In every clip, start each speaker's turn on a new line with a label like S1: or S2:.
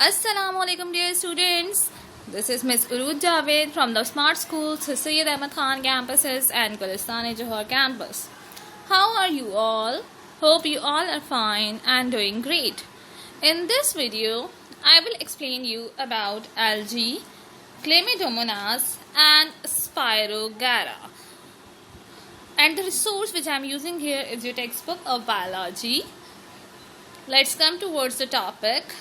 S1: Assalamualaikum dear students. This is Miss Uruj Javed from the Smart Schools, Syed Ahmed Khan campuses and Gulistan-e-Johor campus. How are you all? Hope you all are fine and doing great. In this video, I will explain you about algae, Chlamydomonas and Spirogyra. And the resource which I am using here is your textbook of biology. Let's come towards the topic.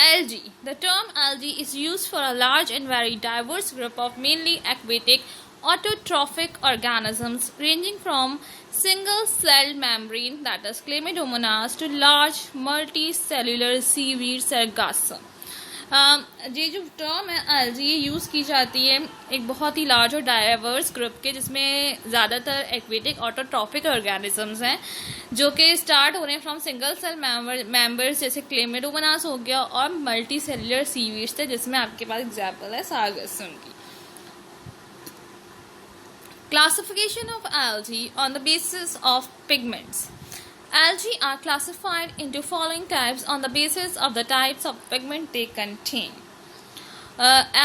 S1: Algae. The term algae is used for a large and very diverse group of mainly aquatic autotrophic organisms ranging from single-celled membrane, that is Chlamydomonas, to large multicellular seaweed sargassum. ये जो term है algae ये use की जाती है एक बहुत ही large और डाइवर्स ग्रुप के, जिसमें ज़्यादातर एक्वेटिक ऑटोट्रॉफिक ऑर्गेनिजम्स हैं जो कि स्टार्ट हो रहे हैं फ्रॉम सिंगल सेल मेंबर्स जैसे क्लेमिडोमोनास हो गया और मल्टी सेलुलर सीवीड्स थे, जिसमें आपके पास एग्जाम्पल है सार्गसम की. Classification of algae on the basis of pigments. Algae are classified into following types on the basis of the types of pigment they contain.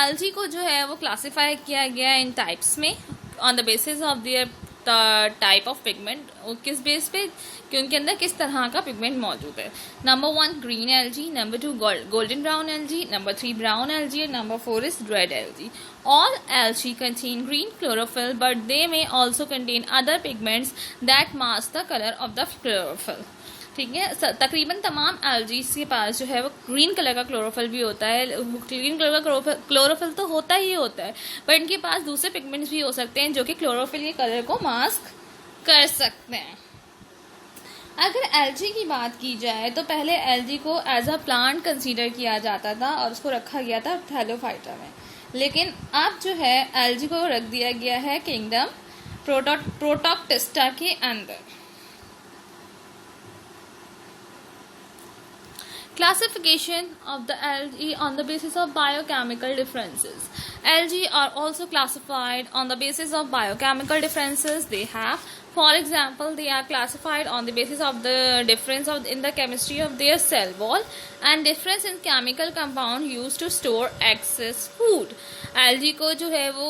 S1: Algae को जो है वो क्लासीफाई किया गया है इन टाइप्स में on the basis of their type of pigment. किस base पे कि उनके अंदर किस तरह का पिगमेंट मौजूद है. Number 1 green algae, number 2 golden brown algae, number 3 brown algae and number 4 is red algae. All algae contain green chlorophyll, but they may also contain other pigments that mask the color of the chlorophyll. ठीक है, तकरीबन तमाम एल्जीज के पास जो है वो green colour का chlorophyll भी होता है. ग्रीन कलर का क्लोरोफिल तो होता ही होता है, पर इनके पास दूसरे पिगमेंट्स भी हो सकते हैं जो कि क्लोरोफिल के कलर को मास्क कर सकते हैं. अगर एल्जी की बात की जाए तो पहले एल्जी को एज अ प्लांट कंसीडर किया जाता था और उसको रखा गया था थैलोफाइटा में, लेकिन अब जो है एल्जी को रख दिया गया है किंगडम प्रोटोक्टिस्टा के अंदर. Classification of the algae on the basis of biochemical differences. Algae are also classified on the basis of biochemical differences they have. For example, they are classified on the basis of the difference in the chemistry of their cell wall and difference in chemical compound used to store excess food. Algae को जो है वो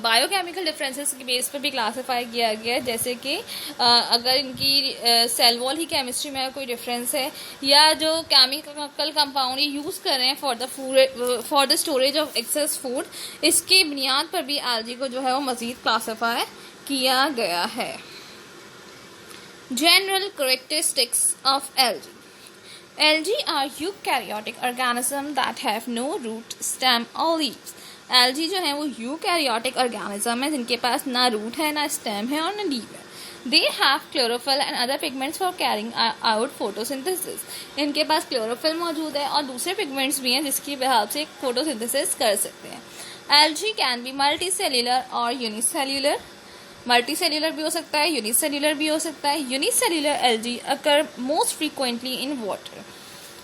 S1: biochemical differences के base पर भी classify किया गया है, जैसे कि अगर इनकी सेल वॉल ही केमिस्ट्री में कोई डिफरेंस है या जो केमिकल कंपाउंड यूज़ कर रहे हैं for the storage of excess food, इसकी बुनियाद पर भी एल्जी को जो है वो मज़ीद क्लासीफाई किया गया है. General characteristics of algae. Algae are eukaryotic organisms that have no root, stem or leaves. Algae जो है वो यूकैरियोटिक ऑर्गेनिज्म है जिनके पास ना रूट है, ना स्टेम है और ना लीव है. They have chlorophyll and other pigments for carrying out photosynthesis. इनके पास क्लोरोफिल मौजूद है और दूसरे पिगमेंट्स भी हैं जिसकी हेल्प से फोटोसिंथेसिस कर सकते हैं. Algae can be multicellular और यूनिसेल्यूलर. मल्टी सेल्यूलर भी हो सकता है, यूनिसेल्यूलर भी हो सकता है. Unicellular algae occur most frequently in water.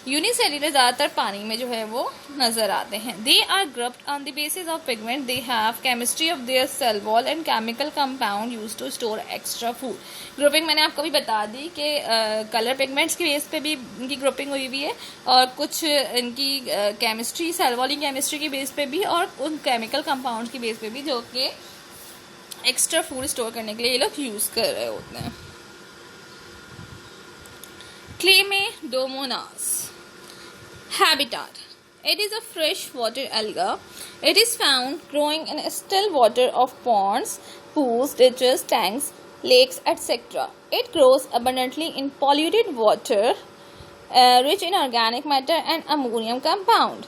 S1: Unicellular ज़्यादातर पानी में जो है वो नजर आते हैं. They are grouped on the basis of pigment. They have chemistry of their cell wall and chemical compound use to store extra food. Grouping मैंने आपको भी बता दी कि कलर पिगमेंट्स की बेस पे भी इनकी ग्रुपिंग हुई हुई है और कुछ इनकी केमिस्ट्री सेल वॉल की केमिस्ट्री की बेस पे भी और उन केमिकल कंपाउंड की बेस पे भी जो कि एक्स्ट्रा फूड स्टोर करने के लिए ये लोग यूज कर रहे होते हैं. Chlamydomonas. Habitat. It is a freshwater alga. It is found growing in still water of ponds, pools, ditches, tanks, lakes, etc. It grows abundantly in polluted water, rich in organic matter and ammonium compound.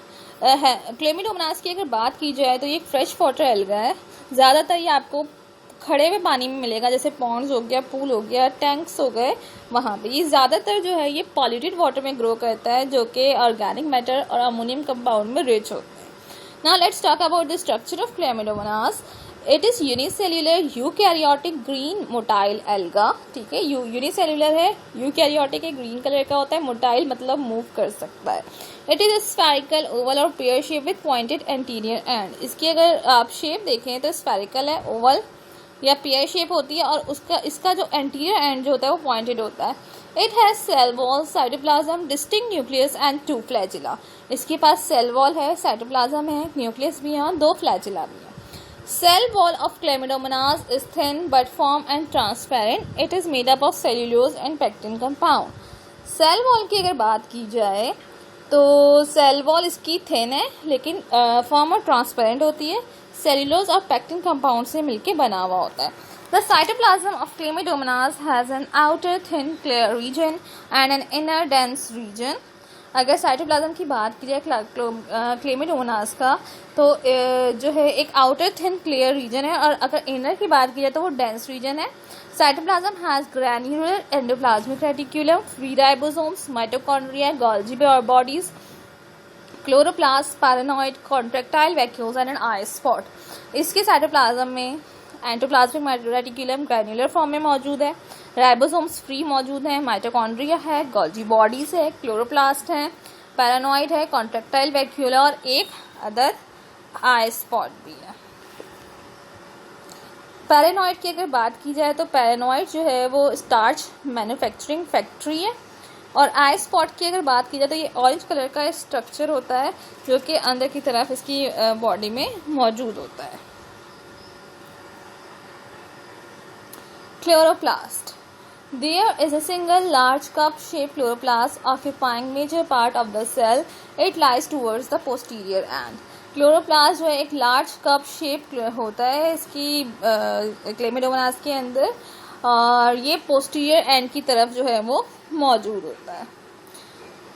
S1: Chlamydomonas की अगर बात की जाए तो ये एक fresh water alga है. ज़्यादातर ये आपको खड़े हुए पानी में मिलेगा, जैसे पॉन्ड्स हो गया, पूल हो गया, टैंक्स हो गए, वहाँ पे. ये ज़्यादातर जो है ये पॉल्यूटेड वाटर में ग्रो करता है जो कि ऑर्गेनिक मैटर और अमोनियम कंपाउंड में रिच होता है. Now let's talk about the structure of Chlamydomonas. It is unicellular eukaryotic green motile alga. ठीक है, यूनिसेल्यूलर है, यूकैरियोटिक है, ग्रीन कलर का होता है, मोटाइल मतलब मूव कर सकता है. इट इज़ स्फेरिकल, ओवल और pear shape with pointed anterior and. इसकी अगर आप शेप देखें तो स्फेरिकल है, ओवल या पेयर शेप होती है और इसका जो एंटीरियर एंड जो होता है वो पॉइंटेड होता है। It has cell wall, cytoplasm, distinct nucleus and 2 flagella. इसके पास सेल वॉल है, साइटोप्लाज्म है, न्यूक्लियस भी है और 2 फ्लैजिला भी है। Cell wall of Chlamydomonas is thin but firm and transparent. It is made up of cellulose and pectin compound. Cell wall की अगर बात की जाए तो cell wall इसकी thin है लेकिन firm और transparent होती है। cellulose और pectin compound से मिलके बना हुआ होता है। The cytoplasm of Chlamydomonas has an outer thin clear region and an inner dense region. अगर साइटोप्लाज्म की बात की जाए क्लेमिडोमोनास का तो जो है एक आउटर थिन क्लियर रीजन है और अगर इनर की बात की जाए तो वो डेंस रीजन है। Cytoplasm has granular endoplasmic reticulum, free ribosomes, mitochondria, Golgi bodies, chloroplast, pyrenoid, contractile vacuoles and an eye spot. इसके साइटोप्लाज्म में एंडोप्लाज्मिक रेटिक्यूलम ग्रैन्युलर फॉर्म में मौजूद है, राइबोसोम्स फ्री मौजूद हैं, माइटोकॉन्ड्रिया है, गोल्जी बॉडीज है, क्लोरोप्लास्ट है, पैरानॉइड है, कॉन्ट्रैक्टाइल वैक्यूला और एक अदर आई स्पॉट भी है। पैरानॉइड की अगर बात की जाए तो पैरानॉइड जो है वो स्टार्च मैन्युफैक्चरिंग फैक्ट्री है और आई स्पॉट की अगर बात की जाए तो ये ऑरेंज कलर का स्ट्रक्चर होता है जो कि अंदर की तरफ इसकी बॉडी में मौजूद होता है। Chloroplast. There is a single large cup-shaped chloroplast occupying major part of the cell. It lies towards the posterior end. Chloroplast जो है एक large cup-shaped होता है इसकी क्लेमिडोमोनास के अंदर और ये posterior end की तरफ जो है वो मौजूद होता है।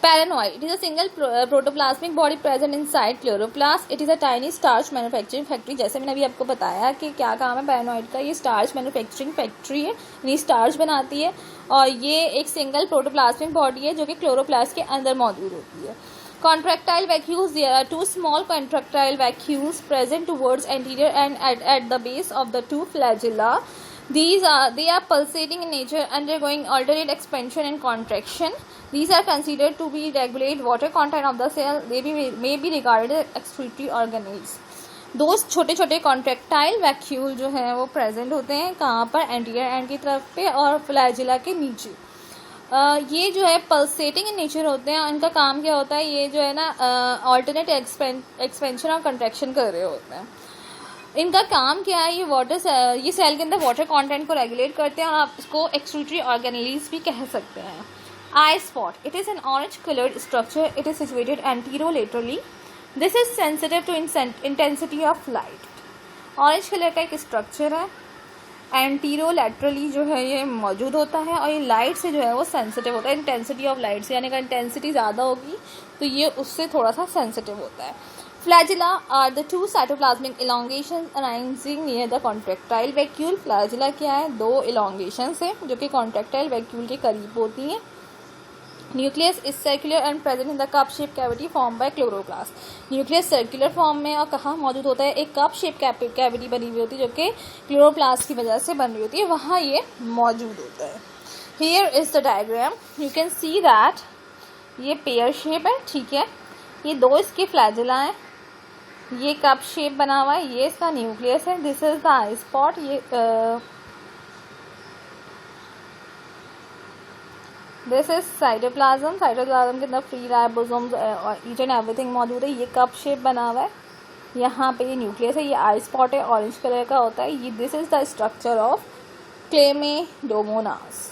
S1: Paranoid. It is a single protoplasmic body present inside chloroplast. It is a tiny starch manufacturing factory. जैसे मैंने अभी आपको बताया कि क्या काम है पैरानॉइड का, ये स्टार्च मैन्युफैक्चरिंग फैक्ट्री है, यानी स्टार्च बनाती है और ये एक सिंगल प्रोटोप्लास्मिक बॉडी है जो कि क्लोरोप्लास्ट के अंदर मौजूद होती है। Contractile vacuoles. There are 2 small contractile vacuoles present towards anterior and at the base of the 2 flagella. They are pulsating in nature, undergoing alternate expansion and contraction. These are considered to be regulate water content of the cell. They may be regarded as excretory organelles. 2 छोटे छोटे contractile vacuole जो है वो present होते हैं कहाँ पर, anterior and की तरफ पे और फ्लैजिला के नीचे। ये जो है पल्सेटिंग इन नेचर होते हैं। इनका काम क्या होता है, ये जो है ना ऑल्टरनेट एक्सपेंशन और कंट्रैक्शन कर रहे होते हैं। इनका काम क्या है, ये सेल के अंदर वाटर कंटेंट को रेगुलेट करते हैं और आप इसको एक्सक्रीटरी ऑर्गेनेल्स भी कह सकते हैं। Eye spot. It is an orange coloured structure. It is situated anterolaterally. This is sensitive to intensity of light. Orange colour का एक स्ट्रक्चर है, एंटीरोलेटरली जो है ये मौजूद होता है और ये लाइट से जो है वो सेंसिटिव होता है, इंटेंसिटी ऑफ लाइट से, यानी अगर इंटेंसिटी ज़्यादा होगी तो ये उससे थोड़ा सा सेंसिटिव होता है। Flagella are the 2 cytoplasmic elongations arising near the contractile vacuole. Flagella क्या है, 2 elongations है जो कि contractile vacuole के करीब होती हैं। Nucleus is circular and present in the cup shaped cavity formed by chloroplast. Nucleus circular form में और कहाँ मौजूद होता है, एक cup shaped cavity बनी हुई होती है जो कि chloroplast की वजह से बन रही होती है, वहाँ ये मौजूद होता है। Here is the diagram. You can see that ये पेयर शेप है, ठीक है। ये 2 इसके फ्लैजिला हैं, ये कप शेप बना हुआ है, ये इसका न्यूक्लियस है। This is the I spot. ये दिस इज साइटोप्लाज्म। साइटोप्लाज्म के अंदर free ribosomes each and everything मौजूद है। ये कप शेप बना हुआ है, यहाँ पे ये न्यूक्लियस है, ये आई स्पॉट है, ऑरेंज कलर का होता है। ये this is the structure of Chlamydomonas.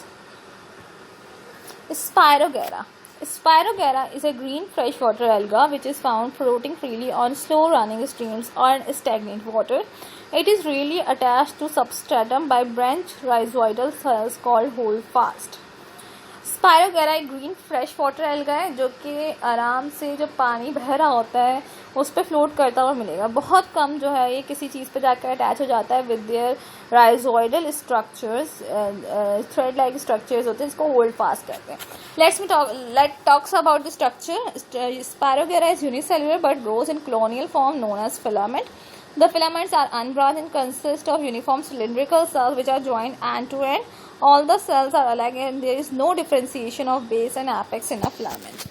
S1: Spirogyra. Spirogyra is a green freshwater alga which is found floating freely on slow running streams or in stagnant water. It is really attached to substratum by branched rhizoidal cells called holdfast. Spirogyra एक green fresh water alga है जो कि आराम से जो पानी बह रहा होता है उस पर फ्लोट करता हुआ मिलेगा। बहुत कम जो है ये किसी चीज़ पर जाकर अटैच हो जाता है with their rhizoidal structures, thread like structures होते हैं, इसको होल्ड फास्ट कहते हैं। Let talks about the structure. Spirogyra is unicellular but grows in colonial form known as filament. The filaments are unbranched and consist of uniform cylindrical cells which are joined end to end. All the cells are alike and there is no differentiation of base and apex in a filament.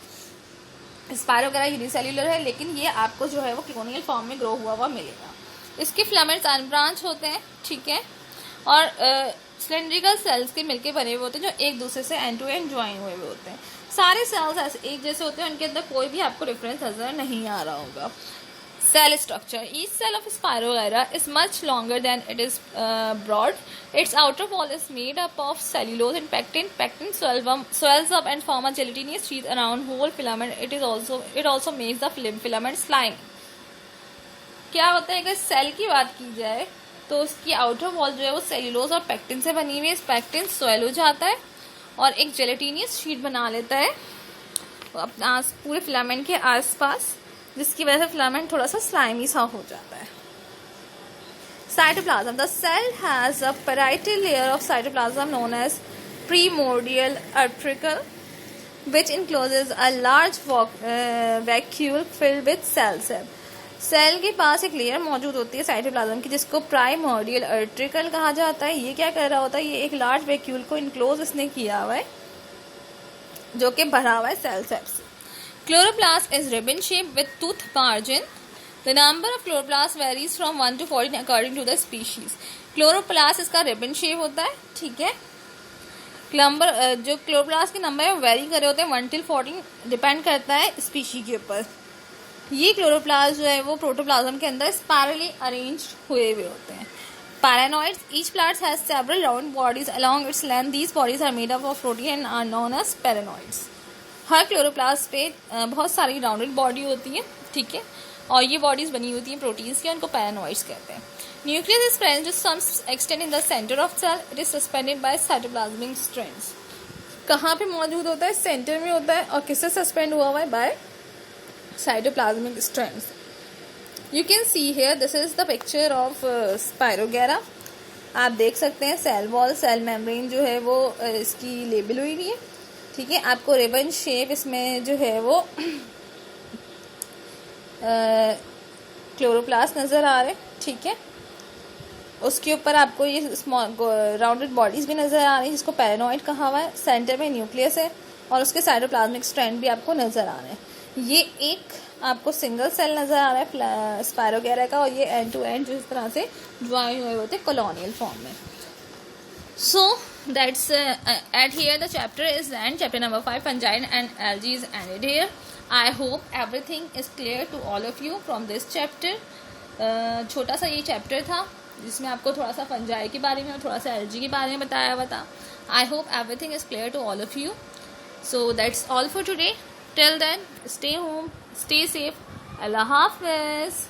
S1: Spirogyra unicellular है लेकिन ये आपको जो है वो colonial form में grow हुआ मिलेगा। इसके फिलामेंट्स अनब्रांच होते हैं, ठीक है, और सिलेंड्रिकल सेल्स के मिलके बने हुए होते हैं जो एक दूसरे से एंड टू एंड ज्वाइन हुए हुए होते हैं। सारे सेल्स ऐसे एक जैसे होते हैं, उनके अंदर कोई भी आपको डिफरेंस नजर नहीं आ रहा होगा। Cell structure. Each cell of Spirogyra is much longer than it is broad. Its outer wall is made up of cellulose and pectin. Pectin swells up and form a gelatinous sheath around whole filament. It also makes the filament slime. क्या होता है, अगर cell की बात की जाए तो उसकी आउटर वॉल जो है वो सेल्यूलोज और पेक्टिन से बनी हुई है। पेक्टिन स्वेल हो जाता है और एक जेलेटिनियस शीट बना लेता है अपना पूरे फिलामेंट के आसपास, जिसकी वजह से फिलामेंट थोड़ा सा स्लाइमी सा हो जाता है। Cytoplasm. The cell has a parietal layer of cytoplasm known as primordial utricle which encloses a large vacuole filled with cells. Cell के पास एक लेयर मौजूद होती है साइटोप्लाज्म की, जिसको प्राइमोर्डियल आर्टिकल कहा जाता है। ये क्या कर रहा होता है, ये एक लार्ज वैक्यूल को इनक्लोज इसने किया हुआ है जो कि भरा हुआ है सेल से। Chloroplast is ribbon shaped with tooth margin. The number of chloroplasts varies from 1 to 14 according to the species. Chloroplast इसका ribbon shape होता है, ठीक है। जो क्लोरोप्लास्ट के नंबर है वो वेरी कर रहे होते हैं 1 till 14, डिपेंड करता है स्पीशी के ऊपर। ये क्लोरोप्लास्ट जो है वो प्रोटोप्लाज्म के अंदर स्पाइरली अरेंज हुए हुए होते हैं। Paranoids. Each plant has several round bodies along its length. These bodies are made up of protein and are known as paranoids. Her chloroplast पे बहुत सारी राउंडेड बॉडी होती है, ठीक है, और ये बॉडीज बनी होती हैं प्रोटीन्स की, उनको पैरानोइड्स कहते हैं। Nucleus is present to some extent in the centre of cell. It is suspended by cytoplasmic strands. कहाँ पे मौजूद होता है, सेंटर में होता है, और किससे सस्पेंड हुआ हुआ है, by cytoplasmic strands. You can see here this is the picture of spirogyra. आप देख सकते हैं सेल वॉल, सेल मेम्ब्रेन जो है वो इसकी लेबल हुई है, ठीक है। आपको रिबन शेप इसमें जो है वो क्लोरोप्लास्ट नजर आ रहे हैं, ठीक है। उसके ऊपर आपको ये स्मॉल राउंडेड बॉडीज भी नजर आ रही है जिसको पैरानोइड कहा हुआ है। सेंटर में न्यूक्लियस है और उसके साइटोप्लाज्मिक स्ट्रैंड भी आपको नजर आ रहे हैं। ये एक आपको सिंगल सेल नजर आ रहा है स्पायरोगैरा का, और ये एंड टू एंड जिस तरह से ज्वाइन हुए होते कॉलोनियल फॉर्म में। So that's at here the chapter is end. Chapter number 5, fungi and algae is ended here. I hope everything is clear to all of you from this chapter. छोटा सा ये chapter था जिसमें आपको थोड़ा सा fungi के बारे में और थोड़ा सा एलजी के बारे में बताया हुआ था. I hope everything is clear to all of you. So that's all for today. Till then, stay home, stay safe. Allah Hafiz.